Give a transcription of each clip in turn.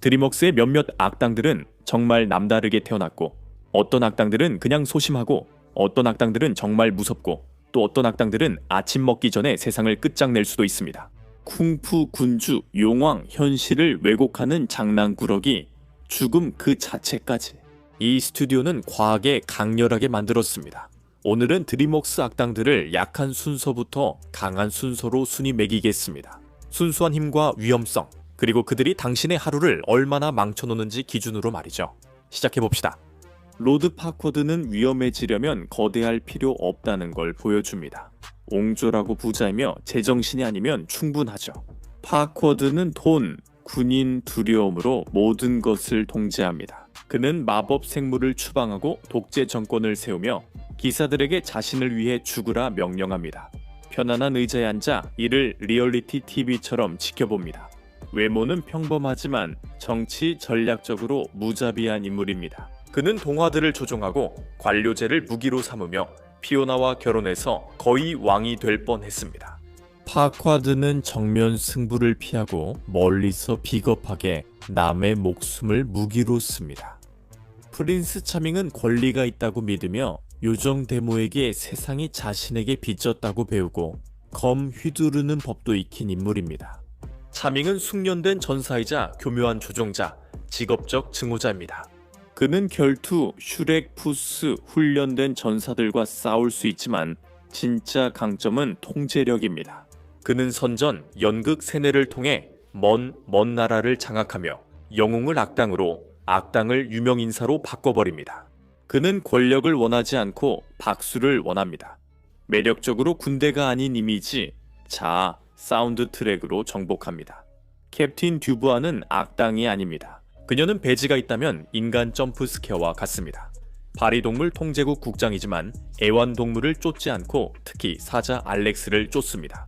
드림웍스의 몇몇 악당들은 정말 남다르게 태어났고, 어떤 악당들은 그냥 소심하고, 어떤 악당들은 정말 무섭고, 또 어떤 악당들은 아침 먹기 전에 세상을 끝장낼 수도 있습니다. 쿵푸, 군주, 용왕, 현실을 왜곡하는 장난꾸러기, 죽음 그 자체까지. 이 스튜디오는 과하게 강렬하게 만들었습니다. 오늘은 드림웍스 악당들을 약한 순서부터 강한 순서로 순위 매기겠습니다. 순수한 힘과 위험성, 그리고 그들이 당신의 하루를 얼마나 망쳐놓는지 기준으로 말이죠. 시작해봅시다. 로드 파쿼드는 위험해지려면 거대할 필요 없다는 걸 보여줍니다. 옹졸하고 부자이며 제정신이 아니면 충분하죠. 파쿼드는 돈, 군인, 두려움으로 모든 것을 통제합니다. 그는 마법 생물을 추방하고 독재 정권을 세우며 기사들에게 자신을 위해 죽으라 명령합니다. 편안한 의자에 앉아 이를 리얼리티 TV처럼 지켜봅니다. 외모는 평범하지만 정치 전략적으로 무자비한 인물입니다. 그는 동화들을 조종하고 관료제를 무기로 삼으며 피오나와 결혼해서 거의 왕이 될 뻔했습니다. 파쿼드는 정면 승부를 피하고 멀리서 비겁하게 남의 목숨을 무기로 씁니다. 프린스 차밍은 권리가 있다고 믿으며 요정 데모에게 세상이 자신에게 빚졌다고 배우고 검 휘두르는 법도 익힌 인물입니다. 차밍은 숙련된 전사이자 교묘한 조종자, 직업적 증오자입니다. 그는 결투, 슈렉, 푸스, 훈련된 전사들과 싸울 수 있지만 진짜 강점은 통제력입니다. 그는 선전, 연극 세뇌를 통해 먼 나라를 장악하며 영웅을 악당으로, 악당을 유명인사로 바꿔버립니다. 그는 권력을 원하지 않고 박수를 원합니다. 매력적으로 군대가 아닌 이미지, 자아, 사운드 트랙으로 정복합니다. 캡틴 듀부아는 악당이 아닙니다. 그녀는 배지가 있다면 인간 점프 스퀘어와 같습니다. 파리동물 통제국 국장이지만 애완동물을 쫓지 않고 특히 사자 알렉스를 쫓습니다.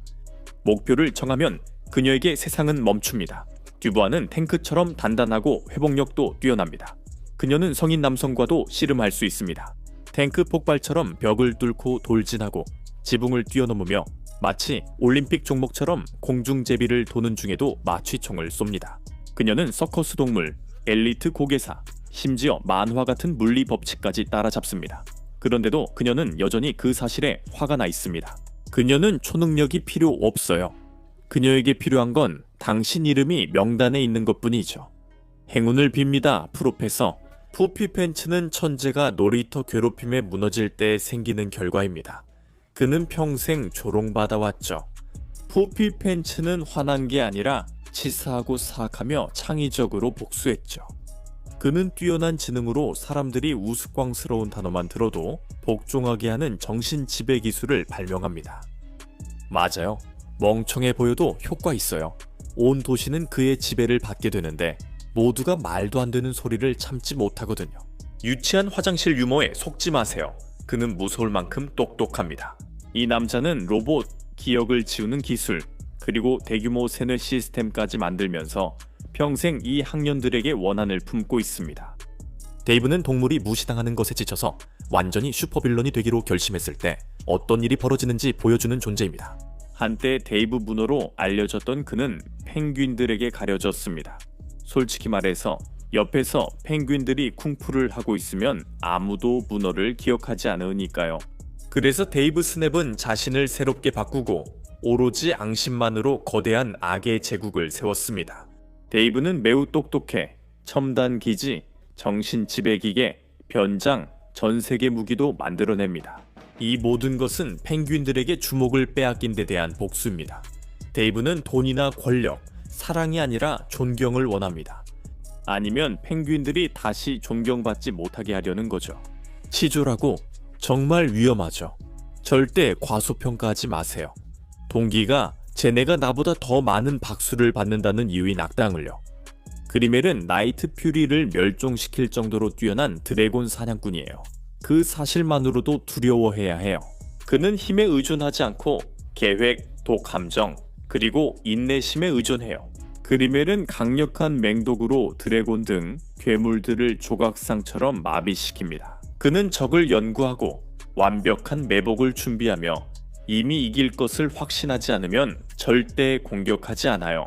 목표를 정하면 그녀에게 세상은 멈춥니다. 듀부아는 탱크처럼 단단하고 회복력도 뛰어납니다. 그녀는 성인 남성과도 씨름할 수 있습니다. 탱크 폭발처럼 벽을 뚫고 돌진하고 지붕을 뛰어넘으며 마치 올림픽 종목처럼 공중제비를 도는 중에도 마취총을 쏩니다. 그녀는 서커스 동물, 엘리트 고개사, 심지어 만화 같은 물리 법칙까지 따라잡습니다. 그런데도 그녀는 여전히 그 사실에 화가 나 있습니다. 그녀는 초능력이 필요 없어요. 그녀에게 필요한 건 당신 이름이 명단에 있는 것뿐이죠. 행운을 빕니다, 프로페서. 푸피 팬츠는 천재가 놀이터 괴롭힘에 무너질 때 생기는 결과입니다. 그는 평생 조롱받아왔죠. 푸피 팬츠는 화난 게 아니라 치사하고 사악하며 창의적으로 복수했죠. 그는 뛰어난 지능으로 사람들이 우스꽝스러운 단어만 들어도 복종하게 하는 정신 지배 기술을 발명합니다. 맞아요. 멍청해 보여도 효과 있어요. 온 도시는 그의 지배를 받게 되는데 모두가 말도 안 되는 소리를 참지 못하거든요. 유치한 화장실 유머에 속지 마세요. 그는 무서울 만큼 똑똑합니다. 이 남자는 로봇, 기억을 지우는 기술, 그리고 대규모 세뇌 시스템까지 만들면서 평생 이 학년들에게 원한을 품고 있습니다. 데이브는 동물이 무시당하는 것에 지쳐서 완전히 슈퍼빌런이 되기로 결심했을 때 어떤 일이 벌어지는지 보여주는 존재입니다. 한때 데이브 문어로 알려졌던 그는 펭귄들에게 가려졌습니다. 솔직히 말해서 옆에서 펭귄들이 쿵푸를 하고 있으면 아무도 문어를 기억하지 않으니까요. 그래서 데이브 스냅은 자신을 새롭게 바꾸고 오로지 앙심만으로 거대한 악의 제국을 세웠습니다. 데이브는 매우 똑똑해 첨단 기지, 정신 지배기계, 변장, 전세계 무기도 만들어냅니다. 이 모든 것은 펭귄들에게 주목을 빼앗긴 데 대한 복수입니다. 데이브는 돈이나 권력, 사랑이 아니라 존경을 원합니다. 아니면 펭귄들이 다시 존경받지 못하게 하려는 거죠. 치졸하고 정말 위험하죠. 절대 과소평가하지 마세요. 동기가 쟤네가 나보다 더 많은 박수를 받는다는 이유인 악당을요. 그리멜은 나이트 퓨리를 멸종시킬 정도로 뛰어난 드래곤 사냥꾼이에요. 그 사실만으로도 두려워해야 해요. 그는 힘에 의존하지 않고 계획, 독함정, 그리고 인내심에 의존해요. 그리멜은 강력한 맹독으로 드래곤 등 괴물들을 조각상처럼 마비시킵니다. 그는 적을 연구하고 완벽한 매복을 준비하며 이미 이길 것을 확신하지 않으면 절대 공격하지 않아요.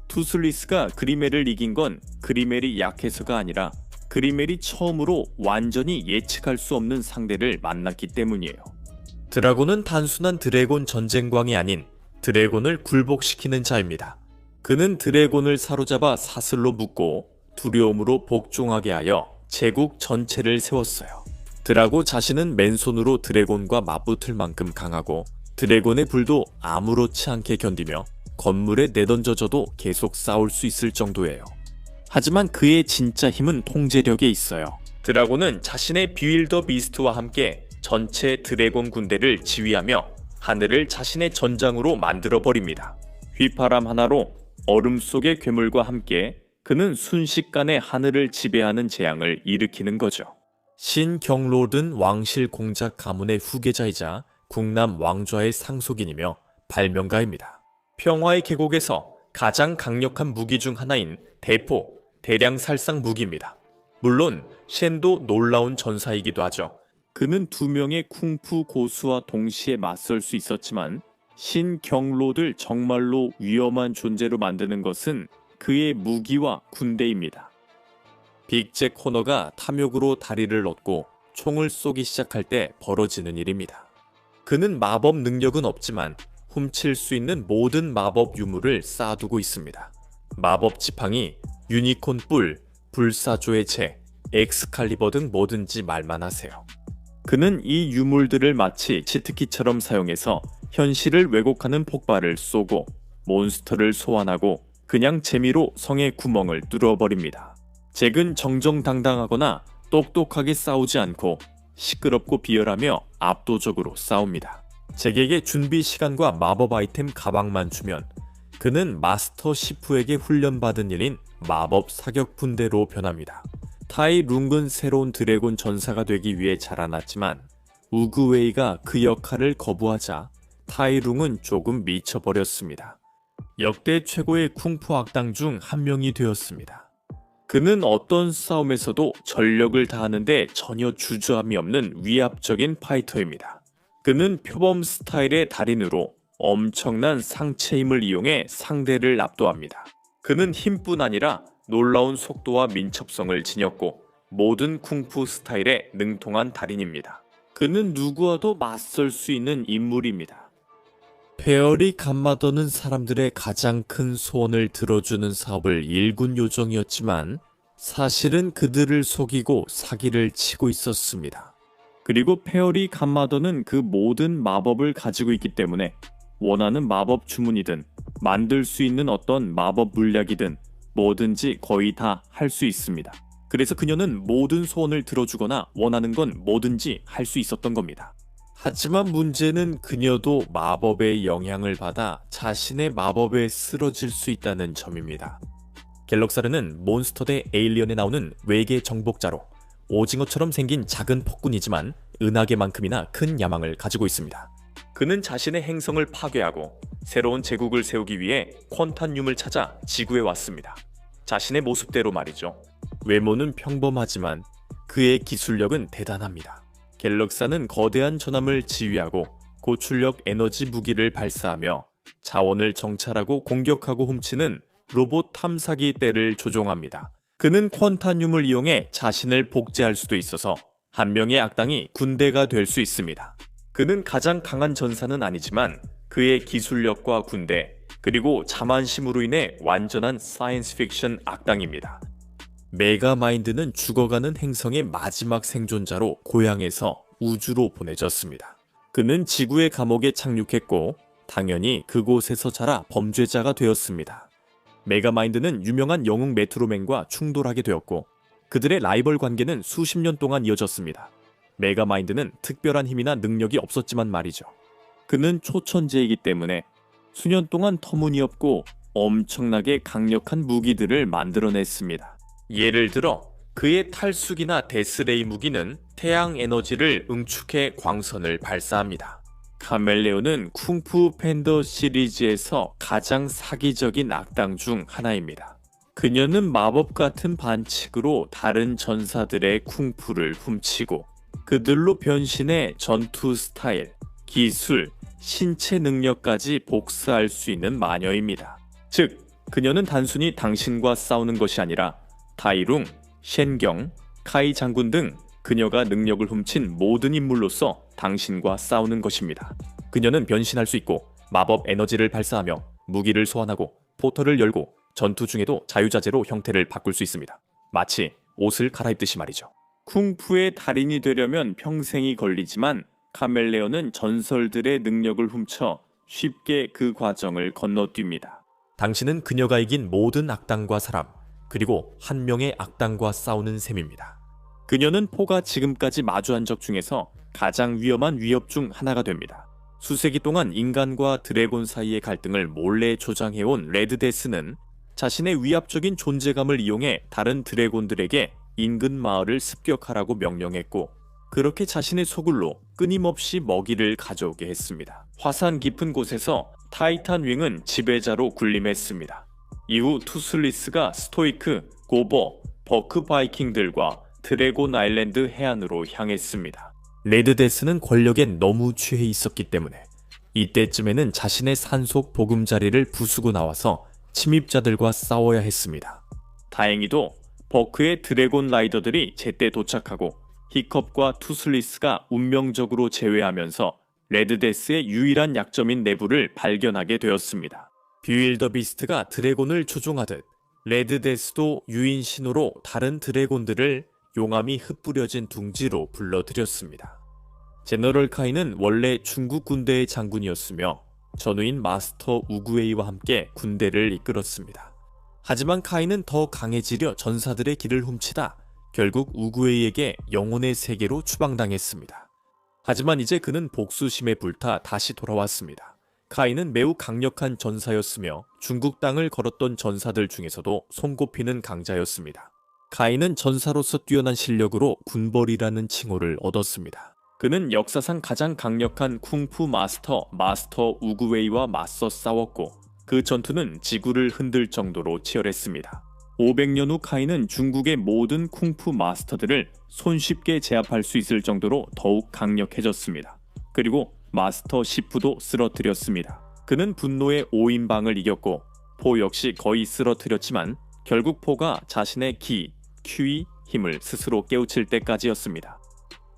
투슬리스가 그리멜을 이긴 건 그리멜이 약해서가 아니라 그리멜이 처음으로 완전히 예측할 수 없는 상대를 만났기 때문이에요. 드라곤은 단순한 드래곤 전쟁광이 아닌 드래곤을 굴복시키는 자입니다. 그는 드래곤을 사로잡아 사슬로 묶고 두려움으로 복종하게 하여 제국 전체를 세웠어요. 드라고 자신은 맨손으로 드래곤과 맞붙을 만큼 강하고 드래곤의 불도 아무렇지 않게 견디며 건물에 내던져져도 계속 싸울 수 있을 정도예요. 하지만 그의 진짜 힘은 통제력에 있어요. 드라곤은 자신의 비윌더 비스트와 함께 전체 드래곤 군대를 지휘하며 하늘을 자신의 전장으로 만들어버립니다. 휘파람 하나로 얼음 속의 괴물과 함께 그는 순식간에 하늘을 지배하는 재앙을 일으키는 거죠. 신경로든 왕실 공작 가문의 후계자이자 국남 왕좌의 상속인이며 발명가입니다. 평화의 계곡에서 가장 강력한 무기 중 하나인 대포, 대량 살상 무기입니다. 물론 쉔도 놀라운 전사이기도 하죠. 그는 두 명의 쿵푸 고수와 동시에 맞설 수 있었지만 신경로를 정말로 위험한 존재로 만드는 것은 그의 무기와 군대입니다. 빅잭 호너가 탐욕으로 다리를 얻고 총을 쏘기 시작할 때 벌어지는 일입니다. 그는 마법 능력은 없지만 훔칠 수 있는 모든 마법 유물을 쌓아두고 있습니다. 마법 지팡이, 유니콘 뿔, 불사조의 채, 엑스칼리버 등 뭐든지 말만 하세요. 그는 이 유물들을 마치 치트키처럼 사용해서 현실을 왜곡하는 폭발을 쏘고 몬스터를 소환하고 그냥 재미로 성의 구멍을 뚫어버립니다. 잭은 정정당당하거나 똑똑하게 싸우지 않고 시끄럽고 비열하며 압도적으로 싸웁니다. 잭에게 준비 시간과 마법 아이템 가방만 주면 그는 마스터 시프에게 훈련받은 일인 마법 사격 분대로 변합니다. 타이 룽은 새로운 드래곤 전사가 되기 위해 자라났지만 우그웨이가 그 역할을 거부하자 타이 룽은 조금 미쳐버렸습니다. 역대 최고의 쿵푸 악당 중 한 명이 되었습니다. 그는 어떤 싸움에서도 전력을 다하는데 전혀 주저함이 없는 위압적인 파이터입니다. 그는 표범 스타일의 달인으로 엄청난 상체 힘을 이용해 상대를 압도합니다. 그는 힘뿐 아니라 놀라운 속도와 민첩성을 지녔고 모든 쿵푸 스타일에 능통한 달인입니다. 그는 누구와도 맞설 수 있는 인물입니다. 페어리 감마더는 사람들의 가장 큰 소원을 들어주는 사업을 일군 요정이었지만 사실은 그들을 속이고 사기를 치고 있었습니다. 그리고 페어리 감마더는 그 모든 마법을 가지고 있기 때문에 원하는 마법 주문이든 만들 수 있는 어떤 마법 물약이든 뭐든지 거의 다 할 수 있습니다. 그래서 그녀는 모든 소원을 들어주거나 원하는 건 뭐든지 할 수 있었던 겁니다. 하지만 문제는 그녀도 마법의 영향을 받아 자신의 마법에 쓰러질 수 있다는 점입니다. 갤럭사르는 몬스터 대 에일리언에 나오는 외계 정복자로 오징어처럼 생긴 작은 폭군이지만 은하계만큼이나 큰 야망을 가지고 있습니다. 그는 자신의 행성을 파괴하고 새로운 제국을 세우기 위해 퀀탄륨을 찾아 지구에 왔습니다. 자신의 모습대로 말이죠. 외모는 평범하지만 그의 기술력은 대단합니다. 갤럭사는 거대한 전함을 지휘하고 고출력 에너지 무기를 발사하며 자원을 정찰하고 공격하고 훔치는 로봇 탐사기 떼를 조종합니다. 그는 퀀탄륨을 이용해 자신을 복제할 수도 있어서 한 명의 악당이 군대가 될 수 있습니다. 그는 가장 강한 전사는 아니지만 그의 기술력과 군대 그리고 자만심으로 인해 완전한 사이언스 픽션 악당입니다. 메가마인드는 죽어가는 행성의 마지막 생존자로 고향에서 우주로 보내졌습니다. 그는 지구의 감옥에 착륙했고 당연히 그곳에서 자라 범죄자가 되었습니다. 메가마인드는 유명한 영웅 메트로맨과 충돌하게 되었고 그들의 라이벌 관계는 수십 년 동안 이어졌습니다. 메가마인드는 특별한 힘이나 능력이 없었지만 말이죠. 그는 초천재이기 때문에 수년 동안 터무니없고 엄청나게 강력한 무기들을 만들어냈습니다. 예를 들어 그의 탈수기나 데스레이 무기는 태양 에너지를 응축해 광선을 발사합니다. 카멜레온은 쿵푸 팬더 시리즈에서 가장 사기적인 악당 중 하나입니다. 그녀는 마법 같은 반칙으로 다른 전사들의 쿵푸를 훔치고 그들로 변신해 전투 스타일, 기술, 신체 능력까지 복사할 수 있는 마녀입니다. 즉, 그녀는 단순히 당신과 싸우는 것이 아니라 타이룽, 쉔경, 카이 장군 등 그녀가 능력을 훔친 모든 인물로서 당신과 싸우는 것입니다. 그녀는 변신할 수 있고 마법 에너지를 발사하며 무기를 소환하고 포털을 열고 전투 중에도 자유자재로 형태를 바꿀 수 있습니다. 마치 옷을 갈아입듯이 말이죠. 쿵푸의 달인이 되려면 평생이 걸리지만 카멜레온은 전설들의 능력을 훔쳐 쉽게 그 과정을 건너뜁니다. 당신은 그녀가 이긴 모든 악당과 사람, 그리고 한 명의 악당과 싸우는 셈입니다. 그녀는 포가 지금까지 마주한 적 중에서 가장 위험한 위협 중 하나가 됩니다. 수세기 동안 인간과 드래곤 사이의 갈등을 몰래 조장해온 레드데스는 자신의 위압적인 존재감을 이용해 다른 드래곤들에게 인근 마을을 습격하라고 명령했고, 그렇게 자신의 소굴로 끊임없이 먹이를 가져오게 했습니다. 화산 깊은 곳에서 타이탄 윙은 지배자로 군림했습니다. 이후 투슬리스가 스토이크, 고버, 버크 바이킹들과 드래곤 아일랜드 해안으로 향했습니다. 레드데스는 권력에 너무 취해 있었기 때문에 이때쯤에는 자신의 산속 보금자리를 부수고 나와서 침입자들과 싸워야 했습니다. 다행히도 버크의 드래곤 라이더들이 제때 도착하고 히컵과 투슬리스가 운명적으로 제외하면서 레드데스의 유일한 약점인 내부를 발견하게 되었습니다. 뷰윌더 비스트가 드래곤을 조종하듯 레드데스도 유인 신호로 다른 드래곤들을 용암이 흩뿌려진 둥지로 불러들였습니다. 제너럴 카이는 원래 중국 군대의 장군이었으며 전우인 마스터 우구웨이와 함께 군대를 이끌었습니다. 하지만 카이는 더 강해지려 전사들의 길을 훔치다 결국 우구웨이에게 영혼의 세계로 추방당했습니다. 하지만 이제 그는 복수심에 불타 다시 돌아왔습니다. 카이는 매우 강력한 전사였으며 중국 땅을 걸었던 전사들 중에서도 손꼽히는 강자였습니다. 카이는 전사로서 뛰어난 실력으로 군벌이라는 칭호를 얻었습니다. 그는 역사상 가장 강력한 쿵푸 마스터 우구웨이와 맞서 싸웠고, 그 전투는 지구를 흔들 정도로 치열했습니다. 500년 후 카이는 중국의 모든 쿵푸 마스터들을 손쉽게 제압할 수 있을 정도로 더욱 강력해졌습니다. 그리고 마스터 시프도 쓰러뜨렸습니다. 그는 분노의 5인방을 이겼고 포 역시 거의 쓰러뜨렸지만 결국 포가 자신의 기, 큐이 힘을 스스로 깨우칠 때까지였습니다.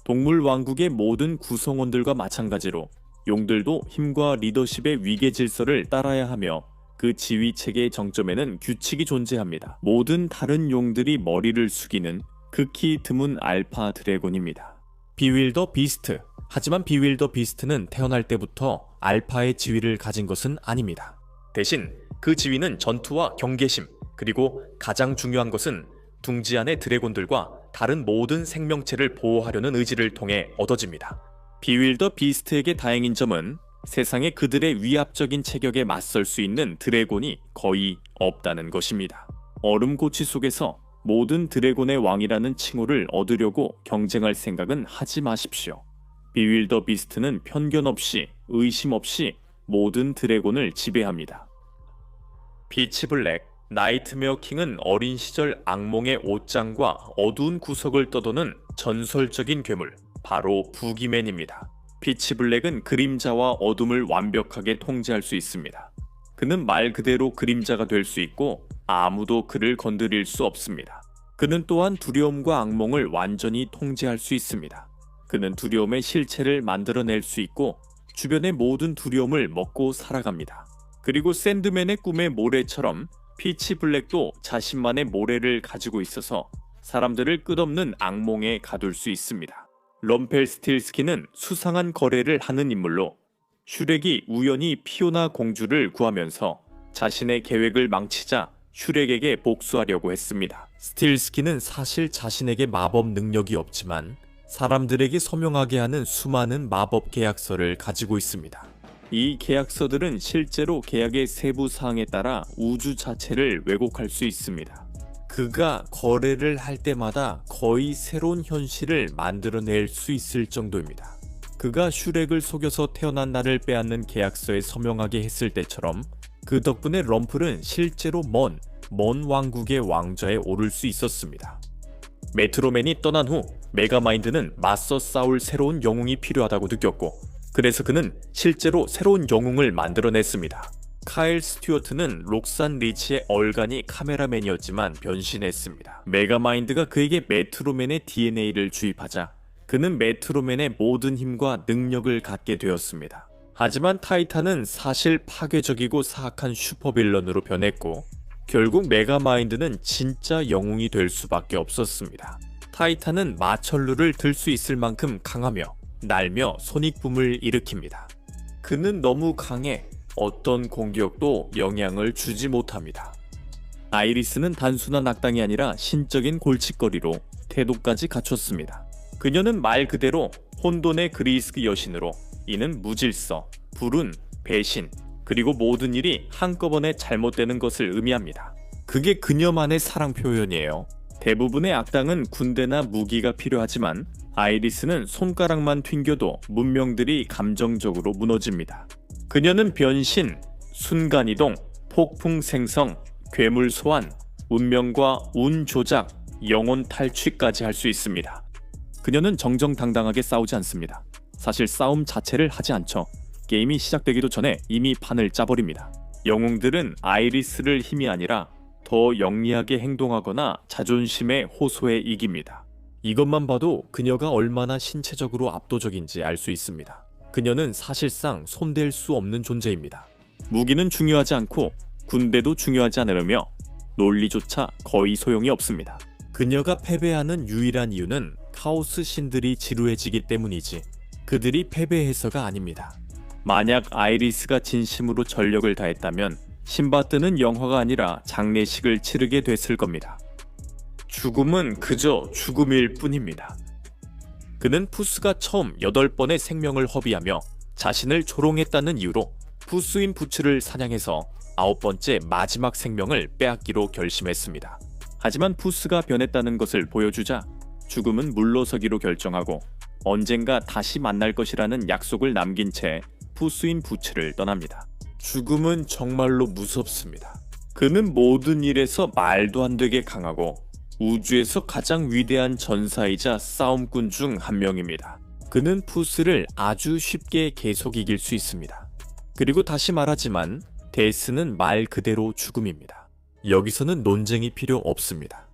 동물 왕국의 모든 구성원들과 마찬가지로 용들도 힘과 리더십의 위계 질서를 따라야 하며 그 지휘 체계의 정점에는 규칙이 존재합니다. 모든 다른 용들이 머리를 숙이는 극히 드문 알파 드래곤입니다. 비윌더 비스트. 하지만 비윌더 비스트는 태어날 때부터 알파의 지위를 가진 것은 아닙니다. 대신 그 지위는 전투와 경계심, 그리고 가장 중요한 것은 둥지 안의 드래곤들과 다른 모든 생명체를 보호하려는 의지를 통해 얻어집니다. 비윌더 비스트에게 다행인 점은 세상에 그들의 위압적인 체격에 맞설 수 있는 드래곤이 거의 없다는 것입니다. 얼음고치 속에서 모든 드래곤의 왕이라는 칭호를 얻으려고 경쟁할 생각은 하지 마십시오. 비윌더 비스트는 편견 없이, 의심 없이 모든 드래곤을 지배합니다. 피치 블랙, 나이트메어 킹은 어린 시절 악몽의 옷장과 어두운 구석을 떠도는 전설적인 괴물, 바로 부기맨입니다. 피치 블랙은 그림자와 어둠을 완벽하게 통제할 수 있습니다. 그는 말 그대로 그림자가 될 수 있고 아무도 그를 건드릴 수 없습니다. 그는 또한 두려움과 악몽을 완전히 통제할 수 있습니다. 그는 두려움의 실체를 만들어낼 수 있고 주변의 모든 두려움을 먹고 살아갑니다. 그리고 샌드맨의 꿈의 모래처럼 피치 블랙도 자신만의 모래를 가지고 있어서 사람들을 끝없는 악몽에 가둘 수 있습니다. 럼펠스틸스키는 수상한 거래를 하는 인물로 슈렉이 우연히 피오나 공주를 구하면서 자신의 계획을 망치자 슈렉에게 복수하려고 했습니다. 스틸스키는 사실 자신에게 마법 능력이 없지만 사람들에게 서명하게 하는 수많은 마법 계약서를 가지고 있습니다. 이 계약서들은 실제로 계약의 세부 사항에 따라 우주 자체를 왜곡할 수 있습니다. 그가 거래를 할 때마다 거의 새로운 현실을 만들어낼 수 있을 정도입니다. 그가 슈렉을 속여서 태어난 날을 빼앗는 계약서에 서명하게 했을 때처럼 그 덕분에 럼플은 실제로 먼 왕국의 왕좌에 오를 수 있었습니다. 메트로맨이 떠난 후 메가마인드는 맞서 싸울 새로운 영웅이 필요하다고 느꼈고, 그래서 그는 실제로 새로운 영웅을 만들어냈습니다. 카일 스튜어트는 록산 리치의 얼간이 카메라맨이었지만 변신했습니다. 메가마인드가 그에게 메트로맨의 DNA를 주입하자 그는 메트로맨의 모든 힘과 능력을 갖게 되었습니다. 하지만 타이탄은 사실 파괴적이고 사악한 슈퍼빌런으로 변했고 결국 메가마인드는 진짜 영웅이 될 수밖에 없었습니다. 타이탄은 마철루를 들 수 있을 만큼 강하며 날며 소닉붐을 일으킵니다. 그는 너무 강해 어떤 공격도 영향을 주지 못합니다. 아이리스는 단순한 악당이 아니라 신적인 골칫거리로 태도까지 갖췄습니다. 그녀는 말 그대로 혼돈의 그리스 여신으로 이는 무질서, 불운, 배신, 그리고 모든 일이 한꺼번에 잘못되는 것을 의미합니다. 그게 그녀만의 사랑 표현이에요. 대부분의 악당은 군대나 무기가 필요하지만 아이리스는 손가락만 튕겨도 문명들이 감정적으로 무너집니다. 그녀는 변신, 순간이동, 폭풍 생성, 괴물 소환, 운명과 운 조작, 영혼 탈취까지 할 수 있습니다. 그녀는 정정당당하게 싸우지 않습니다. 사실 싸움 자체를 하지 않죠. 게임이 시작되기도 전에 이미 판을 짜버립니다. 영웅들은 아이리스를 힘이 아니라 더 영리하게 행동하거나 자존심에 호소해 이깁니다. 이것만 봐도 그녀가 얼마나 신체적으로 압도적인지 알 수 있습니다. 그녀는 사실상 손댈 수 없는 존재입니다. 무기는 중요하지 않고 군대도 중요하지 않으며 논리조차 거의 소용이 없습니다. 그녀가 패배하는 유일한 이유는 카오스 신들이 지루해지기 때문이지 그들이 패배해서가 아닙니다. 만약 아이리스가 진심으로 전력을 다했다면 신바뜨는 영화가 아니라 장례식을 치르게 됐을 겁니다. 죽음은 그저 죽음일 뿐입니다. 그는 푸스가 처음 8번의 생명을 허비하며 자신을 조롱했다는 이유로 푸스인 부츠를 사냥해서 9번째 마지막 생명을 빼앗기로 결심했습니다. 하지만 푸스가 변했다는 것을 보여주자 죽음은 물러서기로 결정하고 언젠가 다시 만날 것이라는 약속을 남긴 채 푸스인 부츠를 떠납니다. 죽음은 정말로 무섭습니다. 그는 모든 일에서 말도 안 되게 강하고 우주에서 가장 위대한 전사이자 싸움꾼 중 한 명입니다. 그는 푸스를 아주 쉽게 계속 이길 수 있습니다. 그리고 다시 말하지만 데스는 말 그대로 죽음입니다. 여기서는 논쟁이 필요 없습니다.